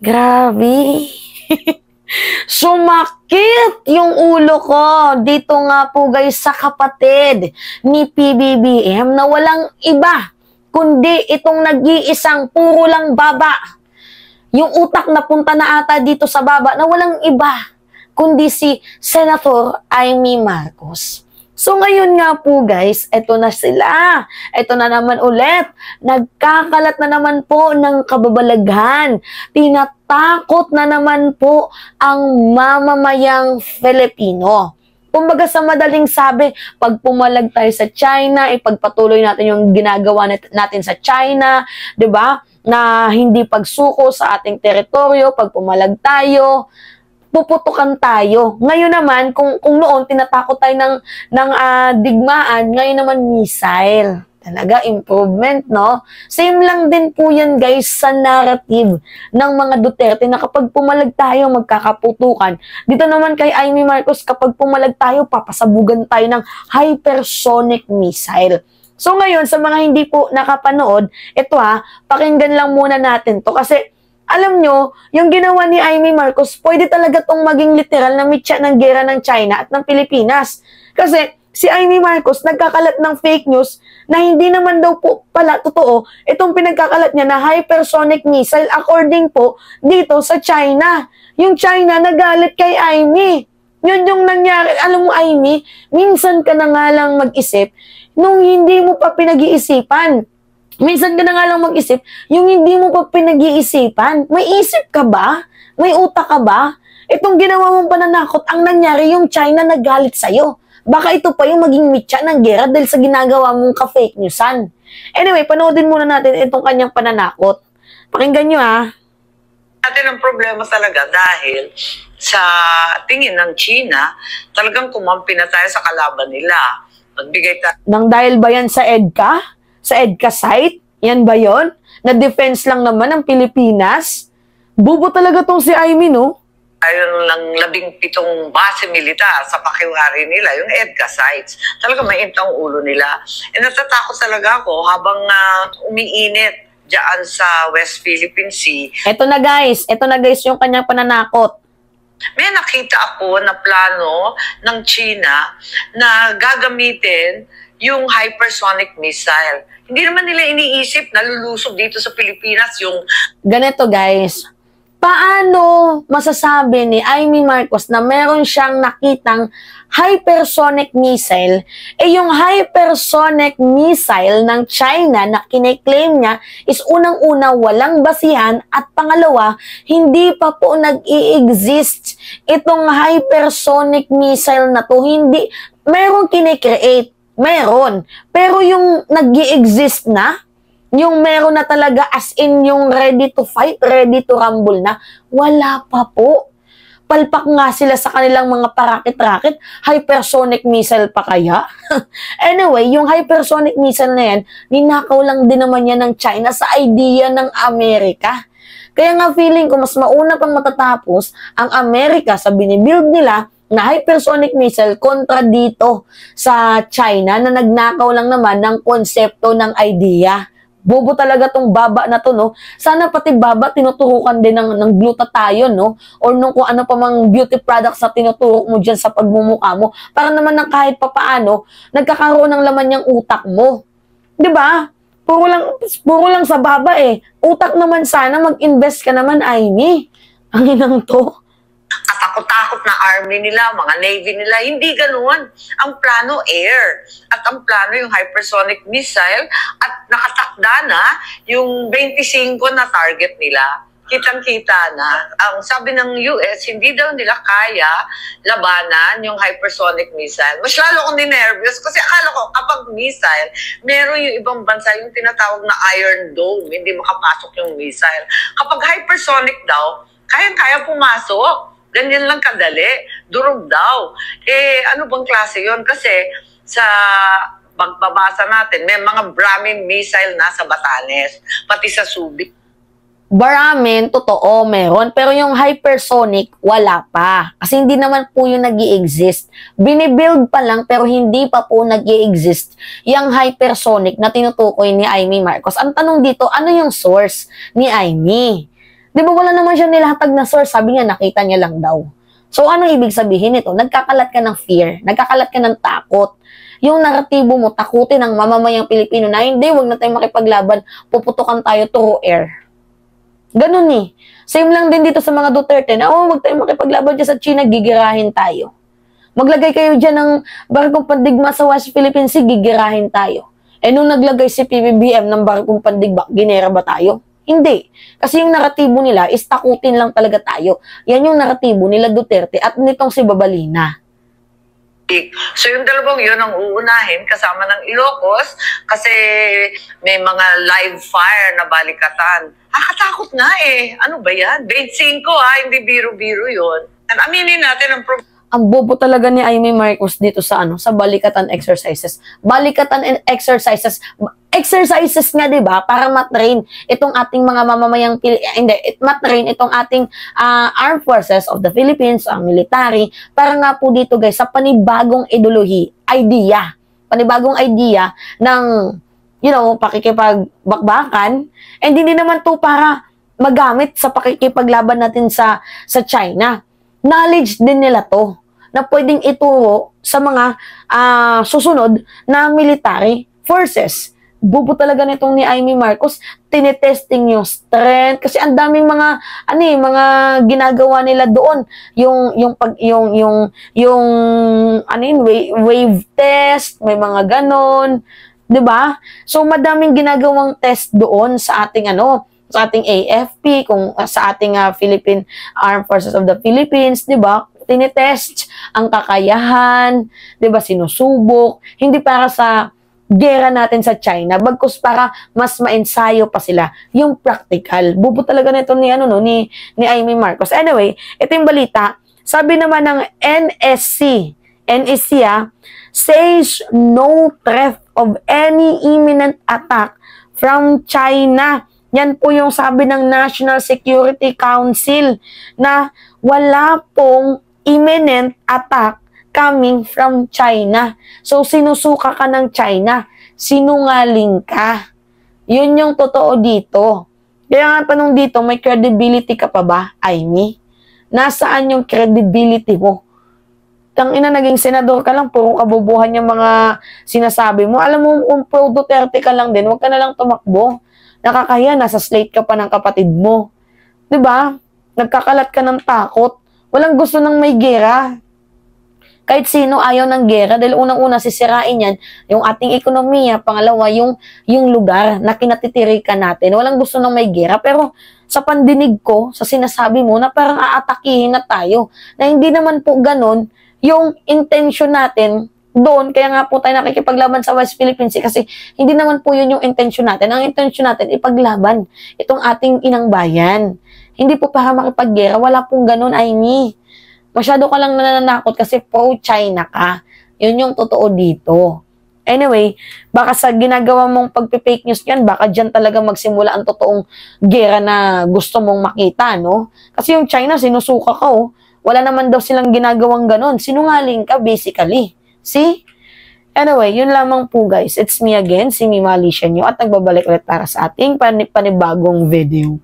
Grabe. Sumakit yung ulo ko. Dito nga po guys sa kapatid ni PBBM na walang iba kundi itong nag-iisang puro lang baba. Yung utak na punta na ata dito sa baba na walang iba kundi si Senator Amy Marcos. So ngayon nga po guys, eto na sila. Eto na naman ulit. Nagkakalat na naman po ng kababalaghan. Tinatakot na naman po ang mamamayang Filipino. Kumbaga sa madaling sabi, pag pumalag tayo sa China, ipagpatuloy natin yung ginagawa natin sa China, 'di ba? Na hindi pagsuko sa ating teritoryo, pag pumalag tayo, puputukan tayo. Ngayon naman, kung noon tinatakot tayo ng digmaan, ngayon naman missile. Talaga, improvement, no? Same lang din po yan, guys, sa narrative ng mga Duterte na kapag pumalag tayo, magkakaputukan. Dito naman kay Amy Marcos, kapag pumalag tayo, papasabugan tayo ng hypersonic missile. So ngayon, sa mga hindi po nakapanood, ito pakinggan lang muna natin to kasi alam nyo, yung ginawa ni Amy Marcos, pwede talaga tong maging literal na mitya ng gera ng China at ng Pilipinas. Kasi si Amy Marcos nagkakalat ng fake news na hindi naman daw po pala totoo itong pinagkakalat niya na hypersonic missile according po dito sa China. Yung China nagalit kay Amy. Yun yung nangyari. Alam mo, Amy, minsan ka na nga lang mag-isip nung hindi mo pa pinag-iisipan. Minsan ka na nga lang mag-isip, yung hindi mo pa pinag-iisipan. May isip ka ba? May utak ka ba? Itong ginawa mong pananakot, ang nangyari yung China nagalit sa'yo. Baka ito pa yung maging mitya ng gera dahil sa ginagawa mong ka-fake newsan. Anyway, panoodin muna natin itong kanyang pananakot. Pakinggan nyo Natin ang problema talaga dahil sa tingin ng China, talagang kumampi na tayo sa kalaban nila. Magbigay tayo. Nang dahil ba yan sa EDCA? Sa EDCA site? Yan ba yon? Na defense lang naman ng Pilipinas? Bubo talaga tong si Amy, no? Ayun lang 17 base militar sa pakiwari nila, yung EDCA sites. Talaga mainit ang ulo nila. Natatakot talaga ako habang umiinit dyan sa West Philippine Sea. Ito na guys yung kanyang pananakot. May nakita ako na plano ng China na gagamitin yung hypersonic missile. Hindi naman nila iniisip na lulusob dito sa Pilipinas yung... Ganito guys, paano masasabi ni Amy Marcos na meron siyang nakitang hypersonic missile, yung hypersonic missile ng China na kine-claim niya is unang-una walang basihan at pangalawa, hindi pa po nag-i-exist itong hypersonic missile na to. Hindi, merong kine-create. Meron. Pero yung nag-i-exist na, yung meron na talaga as in yung ready to fight, ready to rumble na, wala pa po. Palpak nga sila sa kanilang mga parakit-rakit, hypersonic missile pa kaya? Anyway, yung hypersonic missile na yan, ninakaw lang din naman yan ng China sa idea ng Amerika. Kaya nga feeling ko mas mauna pang matatapos ang Amerika sa binibuild nila na hypersonic missile kontra dito sa China na nagnakaw lang naman ng konsepto ng idea. Bobo talaga tong baba na to, no? Sana pati baba tinuturukan din ng glutathione, no? Or nung kung ano pa mang beauty products na tinuturok mo dyan sa pagmumukha mo para naman ng kahit papaano nagkakaroon ng laman yung utak mo. 'Di ba? Puro lang sa baba Utak naman sana, mag-invest ka naman, Amy. Ang inang to. Katakot-takot na army nila, mga navy nila. Hindi ganoon. Ang plano, air. At ang plano, yung hypersonic missile. At nakatakda na yung 25 na target nila. Kitang-kita na. Ang sabi ng US, hindi daw nila kaya labanan yung hypersonic missile. Mas lalo akong ninervyos kasi akala ko kapag missile, meron yung ibang bansa yung tinatawag na Iron Dome. Hindi makapasok yung missile. Kapag hypersonic daw, kayang-kaya pumasok. Ganyan lang kadali. Durog daw. Ano bang klase yon? Kasi sa pagbabasa natin, may mga Brahmin missile na sa Batanes, pati sa Subic. Brahmin, totoo, meron. Pero yung hypersonic, wala pa. Kasi hindi naman po yung nag-i-exist. Binibuild pa lang, pero hindi pa po nag-i-exist yung hypersonic na tinutukoy ni Amy Marcos. Ang tanong dito, ano yung source ni Amy? Di ba wala naman siya nilatag na source? Sabi niya, nakita niya lang daw. So, ano ibig sabihin nito? Nagkakalat ka ng fear, nagkakalat ka ng takot. Yung naratibo mo, takutin ng mamamayang Pilipino na, hindi, wag na tayong makipaglaban, puputukan tayo through air. Ganun eh. Same lang din dito sa mga Duterte na, wag tayong makipaglaban dyan sa China, gigirahin tayo. Maglagay kayo dyan ng barkong pandigma sa West Philippine Sea, gigirahin tayo. Eh, nung naglagay si PBBM ng barkong pandigma, ginera ba tayo? Hindi. Kasi yung naratibo nila is takutin lang talaga tayo. Yan yung naratibo nila Duterte at nitong si Babalina. So yung dalawang yun ang uunahin kasama ng Ilocos kasi may mga live fire na balikatan. Katakot nga eh. Ano ba yan? 25 hindi biro-biro yun. At aminin natin ang bobo talaga ni Amy Marcos dito sa sa balikatan exercises. Balikatan exercises. Exercises nga 'di ba para ma-train itong ating mga mamamayang ma-train itong ating armed forces of the Philippines, ang military, para nga po dito guys sa panibagong panibagong idea ng pakikipagbakbakan, and hindi naman to para magamit sa pakikipaglaban natin sa China. Knowledge din nila to na pwedeng ituro sa mga susunod na military forces. Bubo talaga nitong ni Amy Marcos, tinetesting yung strength kasi ang daming mga ginagawa nila doon, wave test, may mga ganon, 'di ba? So madaming ginagawang test doon sa ating sa ating AFP, sa ating Philippine Armed Forces of the Philippines, 'di ba? Tinetest ang kakayahan, 'di ba? Sinusubok, hindi para sa gera natin sa China, bagkus para mas maensayo pa sila yung practical. Bubo talaga nito ni Amy Marcos. Anyway, ito yung balita. Sabi naman ng NSC says no threat of any imminent attack from China. Yan po yung sabi ng National Security Council na wala pong imminent attack coming from China. So, sinusuka ka ng China. Sinungaling ka. Yun yung totoo dito. Kaya nga tanong dito, may credibility ka pa ba, Amy? Nasaan yung credibility mo? Tangina, naging senador ka lang, puro kabubuhan yung mga sinasabi mo. Alam mo, kung pro Duterte ka lang din, huwag ka na lang tumakbo. Nakakahiya, nasa slate ka pa ng kapatid mo. 'Di ba? Nagkakalat ka ng takot. Walang gusto ng may gera. Kahit sino ayaw ng gera dahil unang-una sisirain yan yung ating ekonomiya, pangalawa yung lugar na kinatitirikan natin. Walang gusto ng may gera, pero sa pandinig ko, sa sinasabi mo na parang aatakihin na tayo, na hindi naman po ganun yung intention natin doon. Kaya nga po tayo nakikipaglaban sa West Philippine Sea kasi hindi naman po yun yung intention natin. Ang intention natin, ipaglaban itong ating inang bayan. Hindi po para makipaggera. Wala pong ganun, Amy. Masyado ka lang nananakot kasi pro-China ka. Yun yung totoo dito. Anyway, baka sa ginagawa mong pagpipake news yan, baka dyan talaga magsimula ang totoong gera na gusto mong makita, no? Kasi yung China, sinusuka ka, oh. Wala naman daw silang ginagawang ganon. Sinungaling ka, basically. See? Anyway, yun lamang po guys. It's me again, si Mima Alicia nyo, at nagbabalik ulit para sa ating panibagong video.